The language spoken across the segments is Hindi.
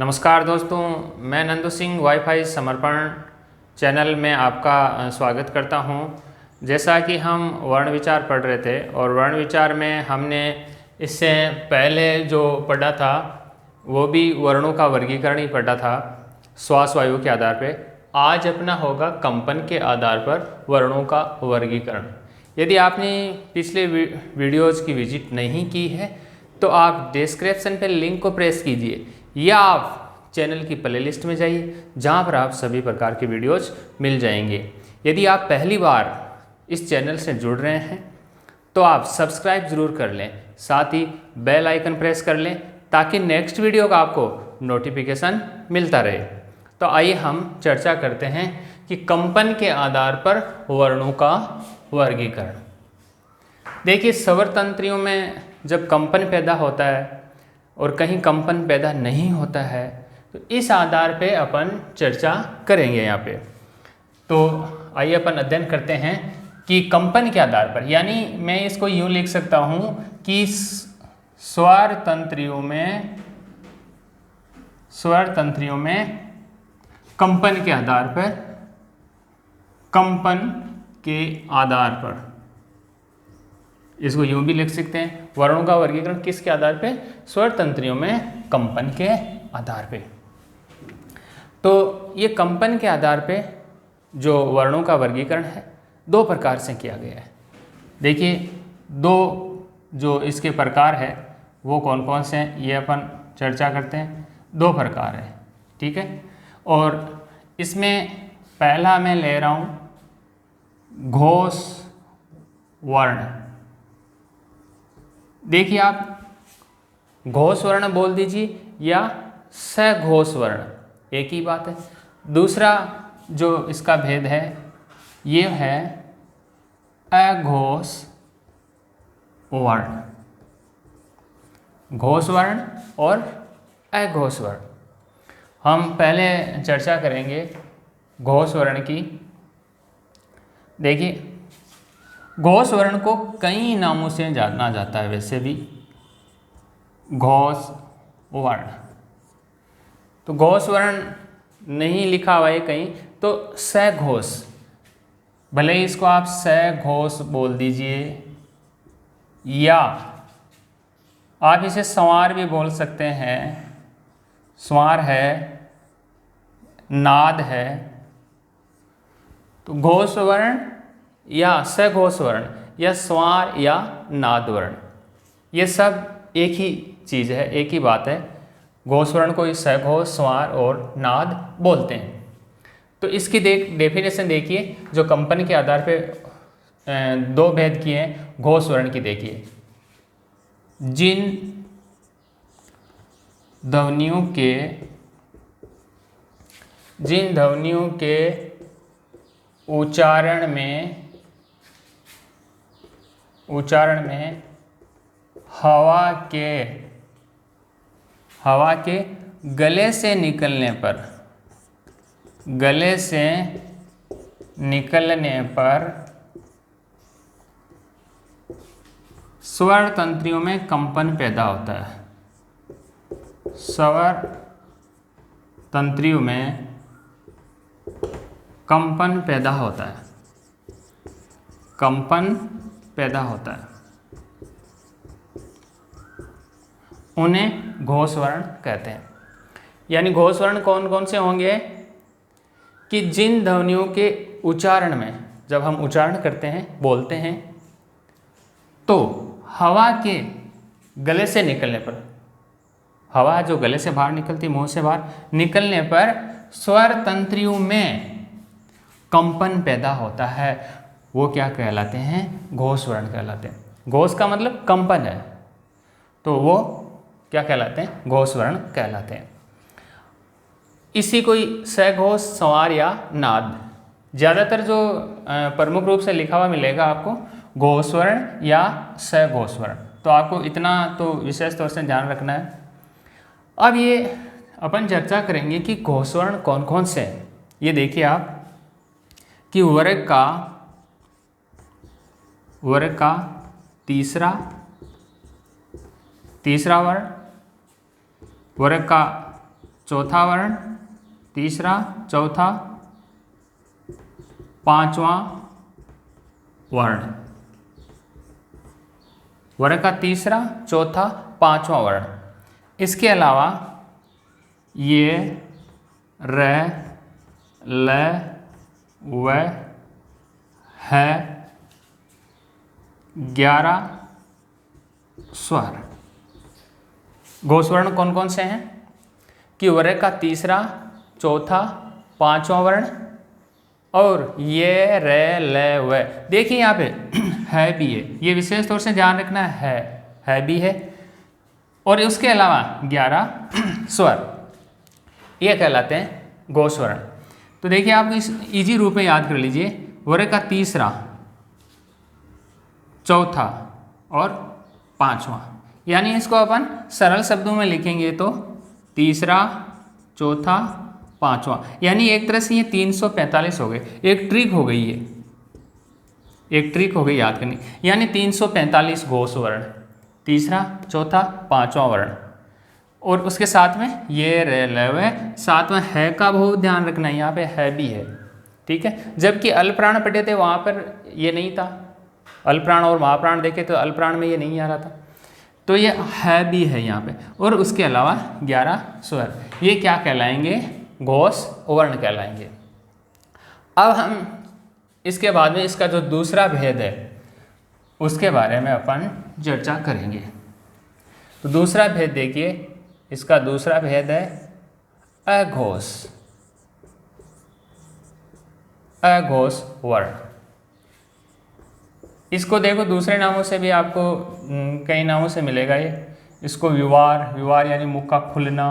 नमस्कार दोस्तों, मैं नंदू सिंह वाईफाई समर्पण चैनल में आपका स्वागत करता हूं। जैसा कि हम वर्ण विचार पढ़ रहे थे और वर्ण विचार में हमने इससे पहले जो पढ़ा था वो भी वर्णों का वर्गीकरण ही पढ़ा था श्वास वायु के आधार पे। आज अपना होगा कंपन के आधार पर वर्णों का वर्गीकरण। यदि आपने पिछले वीडियोज़ की विजिट नहीं की है तो आप डिस्क्रिप्शन पे लिंक को प्रेस कीजिए या आप चैनल की प्लेलिस्ट में जाइए जहाँ पर आप सभी प्रकार के वीडियोज़ मिल जाएंगे। यदि आप पहली बार इस चैनल से जुड़ रहे हैं तो आप सब्सक्राइब ज़रूर कर लें, साथ ही बेल आइकन प्रेस कर लें ताकि नेक्स्ट वीडियो का आपको नोटिफिकेशन मिलता रहे। तो आइए हम चर्चा करते हैं कि कंपन के आधार पर वर्णों का वर्गीकरण। देखिए, स्वर तंत्रियों में जब कंपन पैदा होता है और कहीं कंपन पैदा नहीं होता है तो इस आधार पे अपन चर्चा करेंगे यहाँ पे। तो आइए अपन अध्ययन करते हैं कि कंपन के आधार पर, यानी मैं इसको यूँ लिख सकता हूँ कि स्वर तंत्रियों में कंपन के आधार पर इसको यूं भी लिख सकते हैं। वर्णों का वर्गीकरण किसके आधार पे? स्वर तंत्रियों में कंपन के आधार पे। तो ये कंपन के आधार पे जो वर्णों का वर्गीकरण है दो प्रकार से किया गया है। देखिए, दो जो इसके प्रकार है वो कौन कौन से हैं ये अपन चर्चा करते हैं। दो प्रकार है, ठीक है। और इसमें पहला मैं ले रहा हूँ घोष वर्ण। देखिए, आप घोष वर्ण बोल दीजिए या सघोष वर्ण, एक ही बात है। दूसरा जो इसका भेद है ये है अघोष वर्ण। घोष वर्ण और अघोष वर्ण। हम पहले चर्चा करेंगे घोष वर्ण की। देखिए, घोष वर्ण को कई नामों से जाना जाता है। वैसे भी घोष वर्ण, तो घोष वर्ण नहीं लिखा हुआ है कहीं तो सघोष, भले ही इसको आप सघोष बोल दीजिए या आप इसे संवार भी बोल सकते हैं। संवार है, नाद है। तो घोष वर्ण या सघोष वर्ण या स्वर या नाद वर्ण, ये सब एक ही चीज़ है, एक ही बात है। घोष वर्ण को सघोष, स्वर और नाद बोलते हैं। तो इसकी डेफिनेशन देखिए, जो कंपन के आधार पे दो भेद किए हैं घोष वर्ण की। देखिए, जिन ध्वनियों के उच्चारण में हवा के गले से निकलने पर स्वर तंत्रियों में कंपन पैदा होता है। स्वर तंत्रियों में कंपन पैदा होता है। उन्हें घोष वर्ण कहते हैं। यानी घोष वर्ण कौन कौन से होंगे कि जिन ध्वनियों के उच्चारण में, जब हम उच्चारण करते हैं, बोलते हैं, तो हवा के गले से निकलने पर, हवा जो गले से बाहर निकलती, मुंह से बाहर निकलने पर स्वर तंत्रियों में कंपन पैदा होता है। वो क्या कहलाते हैं? घोष वर्ण कहलाते हैं। घोष का मतलब कंपन है, तो वो क्या कहलाते हैं? घोष वर्ण कहलाते हैं। इसी को सघोष, संवार या नाद, ज़्यादातर जो प्रमुख रूप से लिखा हुआ मिलेगा आपको घोष वर्ण या सघोष वर्ण। तो आपको इतना तो विशेष तौर से ध्यान रखना है। अब ये अपन चर्चा करेंगे कि घोष वर्ण कौन कौन से हैं। ये देखिए आप कि वर्ग का तीसरा वर्ण, वर्ग का चौथा वर्ण, तीसरा, चौथा, पांचवा वर्ण। वर्ग का तीसरा, चौथा, पांचवा वर्ण। इसके अलावा ये र, ल, व, है 11 स्वर। घोषवर्ण कौन कौन से हैं कि वर्ग का तीसरा, चौथा, पांचवा वर्ण और ये रे ले व। देखिए यहाँ पे है भी है, ये विशेष तौर से ध्यान रखना है भी है। और उसके अलावा 11 स्वर, ये कहलाते हैं घोषवर्ण। तो देखिए आप इस इजी रूप में याद कर लीजिए, वर्ग का तीसरा, चौथा और पांचवा, यानी इसको अपन सरल शब्दों में लिखेंगे तो तीसरा, चौथा, पांचवा, यानी एक तरह से ये 345 हो गए। एक ट्रिक हो गई, ये एक ट्रिक हो गई याद करनी, यानी 345 घोषवर्ण, तीसरा, चौथा, पांचवा वर्ण। और उसके साथ में ये रे ल व, साथ में है का बहुत ध्यान रखना है, यहाँ पे है भी है, ठीक है। जबकि अल्पप्राण पढ़े थे वहाँ पर ये नहीं था, अल्पप्राण और महाप्राण देखे तो अल्पप्राण में ये नहीं आ रहा था, तो ये है भी है यहाँ पे। और उसके अलावा 11 स्वर, ये क्या कहलाएंगे? घोष वर्ण कहलाएंगे। अब हम इसके बाद में इसका जो दूसरा भेद है उसके बारे में अपन चर्चा करेंगे। तो दूसरा भेद देखिए, इसका दूसरा भेद है अघोष, अघोष वर्ण। इसको देखो दूसरे नामों से भी आपको कई नामों से मिलेगा ये। इसको विवार, विवार यानी मुख का खुलना,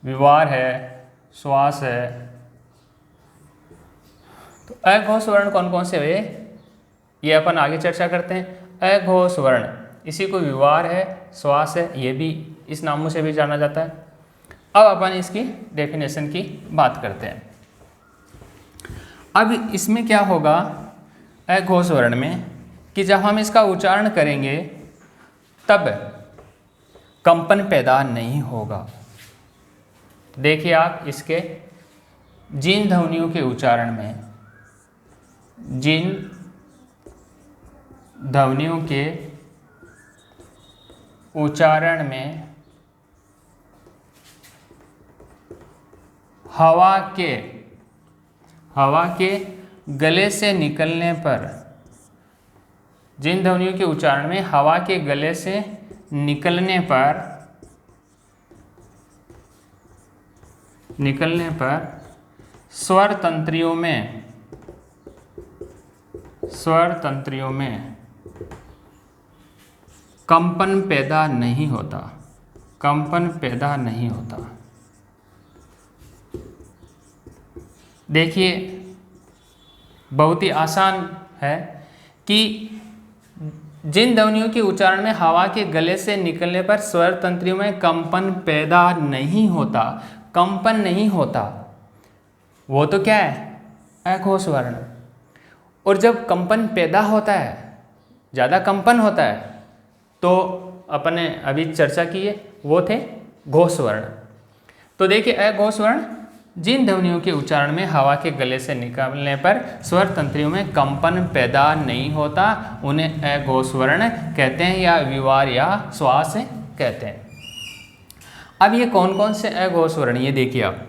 विवार है, श्वास है। तो अघोष वर्ण कौन कौन से हुए ये अपन आगे चर्चा करते हैं। अघोष वर्ण, इसी को विवार है, श्वास है, ये भी इस नामों से भी जाना जाता है। अब अपन इसकी डेफिनेशन की बात करते हैं। अब इसमें क्या होगा अघोष वर्ण में कि जब हम इसका उच्चारण करेंगे तब कंपन पैदा नहीं होगा। देखिए आप इसके जिन ध्वनियों के उच्चारण में, जिन ध्वनियों के उच्चारण में हवा के गले से निकलने पर, जिन ध्वनियों के उच्चारण में हवा के गले से निकलने पर स्वर तंत्रियों में कंपन पैदा नहीं होता, कंपन पैदा नहीं होता। देखिए बहुत ही आसान है कि जिन ध्वनियों के उच्चारण में हवा के गले से निकलने पर स्वर तंत्रियों में कंपन पैदा नहीं होता, कंपन नहीं होता, वो तो क्या है? अघोष वर्ण। और जब कंपन पैदा होता है, ज़्यादा कंपन होता है, तो अपने अभी चर्चा की है वो थे घोष वर्ण। तो देखिए अघोष वर्ण, जिन ध्वनियों के उच्चारण में हवा के गले से निकलने पर स्वर तंत्रियों में कंपन पैदा नहीं होता, उन्हें अघोष वर्ण कहते हैं, या विवार या श्वास कहते हैं। अब ये कौन कौन से अघोष वर्ण, ये देखिए आप।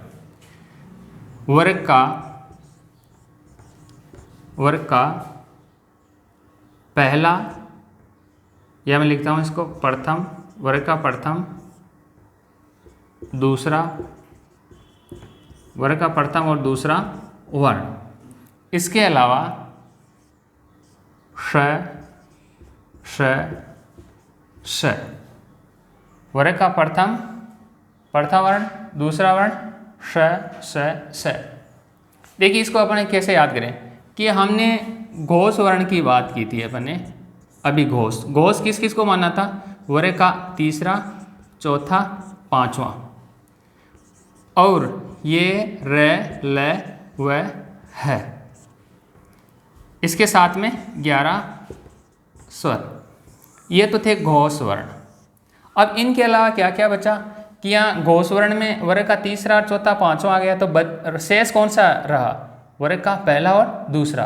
वर्ग का पहला, या मैं लिखता हूँ इसको प्रथम, वर्ग का प्रथम, दूसरा, वर्ग का प्रथम और दूसरा वर्ण। इसके अलावा श, श, श, वर्ग का प्रथम वर्ण, दूसरा वर्ण श, श। देखिए इसको अपन कैसे याद करें कि हमने घोष वर्ण की बात की थी अपन ने अभी। घोष किस किस को माना था? वर्ग का तीसरा, चौथा, पांचवा, और ये र, ल, व, है, इसके साथ में 11 स्वर, ये तो थे घोष वर्ण। अब इनके अलावा क्या क्या बचा? कि यहाँ घोष वर्ण में वर्ग का तीसरा और चौथा पांचवा आ गया, तो शेष कौन सा रहा? वर्ग का पहला और दूसरा।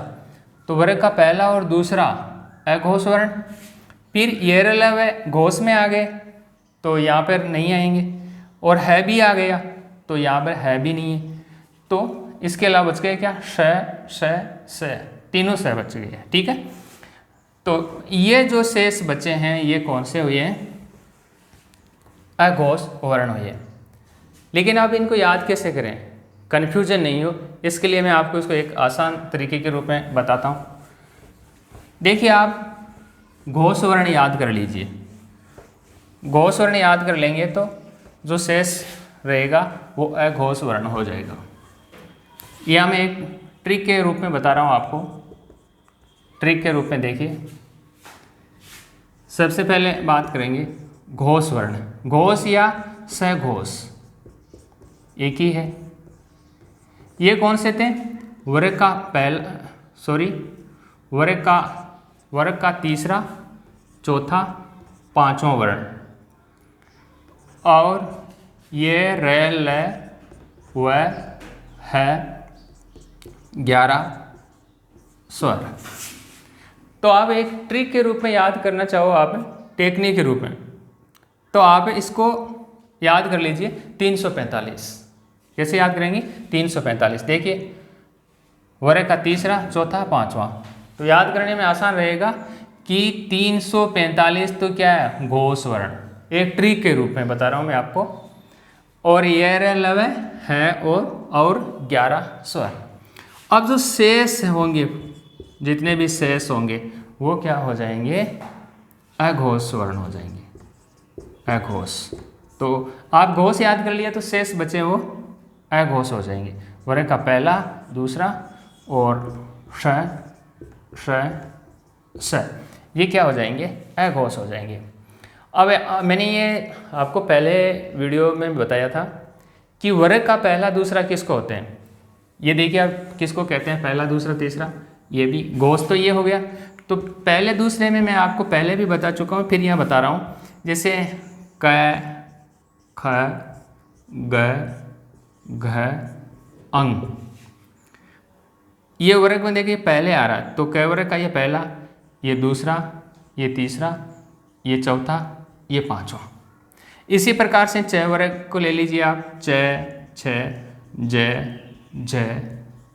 तो वर्ग का पहला और दूसरा अघोष वर्ण। फिर ये रलव घोष में आ गए तो यहाँ पर नहीं आएंगे, और है भी आ गया तो यहाँ पर है भी नहीं है। तो इसके अलावा बच गए क्या? श, तीनों स बच गए। ठीक है, तो ये जो शेष बचे हैं ये कौन से हुए हैं? अघोष वर्ण हुए। लेकिन आप इनको याद कैसे करें, कन्फ्यूजन नहीं हो, इसके लिए मैं आपको इसको एक आसान तरीके के रूप में बताता हूँ। देखिए, आप घोष वर्ण याद कर लीजिए। घोष वर्ण याद कर लेंगे तो जो शेष रहेगा वो अघोष वर्ण हो जाएगा। यह मैं एक ट्रिक के रूप में बता रहा हूँ आपको। ट्रिक के रूप में देखिए, सबसे पहले बात करेंगे घोष वर्ण। घोष या सघोष एक ही है। ये कौन से थे? वर्ग का तीसरा, चौथा, पांचवा वर्ण। और ये र, ल, व, है 11 स्वर। तो आप एक ट्रिक के रूप में याद करना चाहो, आप टेक्निक के रूप में, तो आप इसको याद कर लीजिए 345। कैसे याद करेंगे? 345। देखिए, वर्ग का तीसरा, चौथा, पांचवा, तो याद करने में आसान रहेगा कि 345 तो क्या है? घोष वर्ण। एक ट्रिक के रूप में बता रहा हूँ मैं आपको। और ये रलव है और 11 स्वर। अब जो शेष होंगे, जितने भी शेष होंगे वो क्या हो जाएंगे? अघोष वर्ण हो जाएंगे। अघोष। तो आप घोष याद कर लिया तो शेष बचे वो अघोष हो जाएंगे। वर्ग का पहला, दूसरा और श, ये क्या हो जाएंगे? अघोष हो जाएंगे। अब मैंने ये आपको पहले वीडियो में बताया था कि वर्ग का पहला, दूसरा किसको होते हैं। ये देखिए आप किसको कहते हैं? पहला, दूसरा, तीसरा। ये भी घोष तो ये हो गया। तो पहले दूसरे में मैं आपको पहले भी बता चुका हूँ, फिर यहाँ बता रहा हूँ। जैसे क, ख, ग, घ, अंग। ये वर्ग में देखिए पहले आ रहा है, तो क वर्ग का ये पहला, ये दूसरा, ये तीसरा, ये चौथा, ये पांचवा। इसी प्रकार से च वर्ग को ले लीजिए आप। च, छ, ज, झ,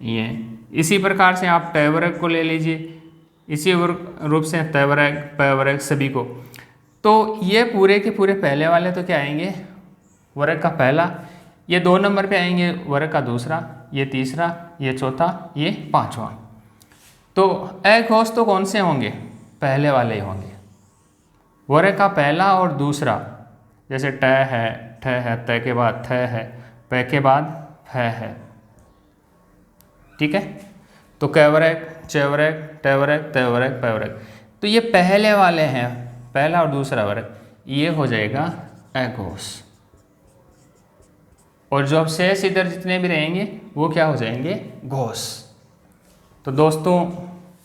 ये। इसी प्रकार से आप ट वर्ग को ले लीजिए। इसी रूप से त वर्ग, प वर्ग, सभी को। तो ये पूरे के पूरे पहले वाले तो क्या आएंगे? वर्ग का पहला। ये 2 नंबर पे आएंगे वर्ग का दूसरा, ये तीसरा, ये चौथा, ये पांचवा। तो अघोष तो कौन से होंगे? पहले वाले ही होंगे। वर्ग का पहला और दूसरा, जैसे ट है, ठ है, त के बाद थ है, प के बाद फ है। ठीक है, तो क वर्ग, च वर्ग, ट वर्ग, त वर्ग, प वर्ग, तो ये पहले वाले हैं, पहला और दूसरा वर्ग, ये हो जाएगा अघोष। और जो अब शेष इधर जितने भी रहेंगे वो क्या हो जाएंगे? घोष। तो दोस्तों,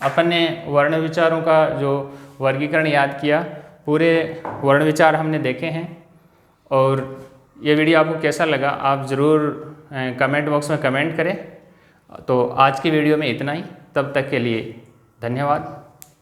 अपन ने वर्ण विचारों का जो वर्गीकरण याद किया, पूरे वर्ण विचार हमने देखे हैं। और ये वीडियो आपको कैसा लगा आप ज़रूर कमेंट बॉक्स में कमेंट करें। तो आज की वीडियो में इतना ही, तब तक के लिए धन्यवाद।